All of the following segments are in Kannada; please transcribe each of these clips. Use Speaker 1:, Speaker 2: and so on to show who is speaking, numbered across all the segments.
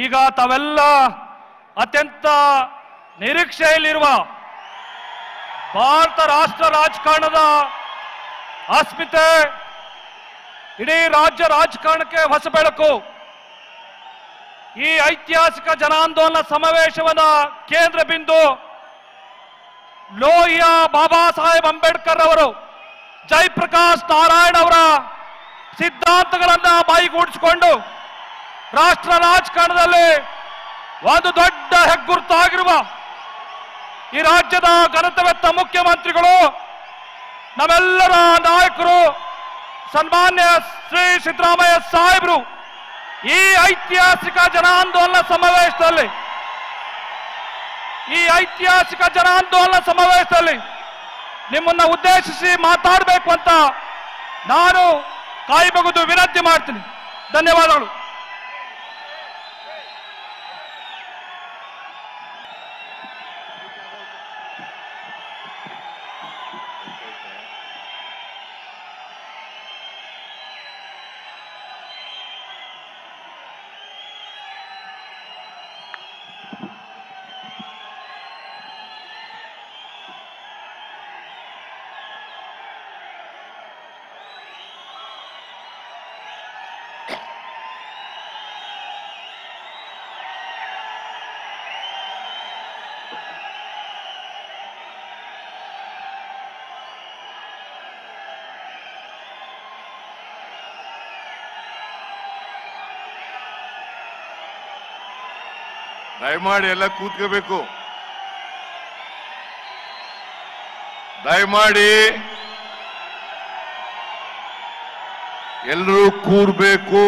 Speaker 1: ಈಗ ತಾವೆಲ್ಲ ಅತ್ಯಂತ ನಿರೀಕ್ಷೆಯಲ್ಲಿರುವ ಭಾರತ ರಾಷ್ಟ್ರ ರಾಜಕಾರಣದ ಅಸ್ಮಿತೆ ಇಡೀ ರಾಜ್ಯ ರಾಜಕಾರಣಕ್ಕೆ ಹೊಸ ಬೆಳಕು. ಈ ಐತಿಹಾಸಿಕ ಜನಾಂದೋಲನ ಸಮಾವೇಶವನ್ನ ಕೇಂದ್ರ ಬಿಂದು ಲೋಹಿಯ ಬಾಬಾ ಸಾಹೇಬ್ ಅಂಬೇಡ್ಕರ್ ಅವರು, ಜಯಪ್ರಕಾಶ್ ನಾರಾಯಣ್ ಅವರ ಸಿದ್ಧಾಂತಗಳನ್ನ ಬಾಯಿಗೂಡಿಸಿಕೊಂಡು ರಾಷ್ಟ್ರ ರಾಜಕಾರಣದಲ್ಲಿ ಒಂದು ದೊಡ್ಡ ಹೆಗ್ಗುರುತಾಗಿರುವ ಈ ರಾಜ್ಯದ ಘನತೆವೆತ್ತ ಮುಖ್ಯಮಂತ್ರಿಗಳು, ನಮ್ಮೆಲ್ಲರ ನಾಯಕರು ಸನ್ಮಾನ್ಯ ಶ್ರೀ ಸಿದ್ದರಾಮಯ್ಯ ಸಾಹೇಬರು ಈ ಐತಿಹಾಸಿಕ ಜನಾಂದೋಲನ ಸಮಾವೇಶದಲ್ಲಿ ನಿಮ್ಮನ್ನ ಉದ್ದೇಶಿಸಿ ಮಾತಾಡಬೇಕು ಅಂತ ನಾನು ಕಾಯ್ಬಗುದು ವಿನಂತಿ ಮಾಡ್ತೀನಿ. ಧನ್ಯವಾದಗಳು.
Speaker 2: ದಯಮಾಡಿ ಎಲ್ಲ ಕೂತ್ಕೋಬೇಕು. ದಯಮಾಡಿ ಎಲ್ಲರೂ ಕೂರ್ಬೇಕು,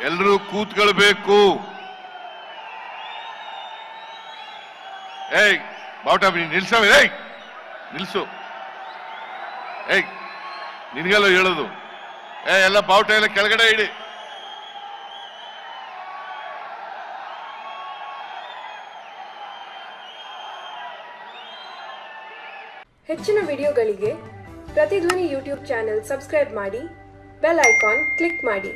Speaker 2: ಎಲ್ಲರೂ ಕೂತ್ಕೊಳ್ಬೇಕು. ಏಯ್ ಬಾವುಟ ನಿಲ್ಸವೆ, ಏಯ್ ನಿಲ್ಸು, ಏಯ್ ನಿನ್ಗೆಲ್ಲ ಹೇಳೋದು. ಎಲ್ಲ ಬಾವುಟ ಎಲ್ಲ ಕೆಳಗಡೆ ಇಡಿ.
Speaker 3: ಹೆಚ್ಚಿನ ವಿಡಿಯೋಗಳಿಗೆ ಪ್ರತಿಧ್ವನಿ ಯೂಟ್ಯೂಬ್ ಚಾನೆಲ್ ಸಬ್ಸ್ಕ್ರೈಬ್ ಮಾಡಿ, ಬೆಲ್ ಐಕಾನ್ ಕ್ಲಿಕ್ ಮಾಡಿ.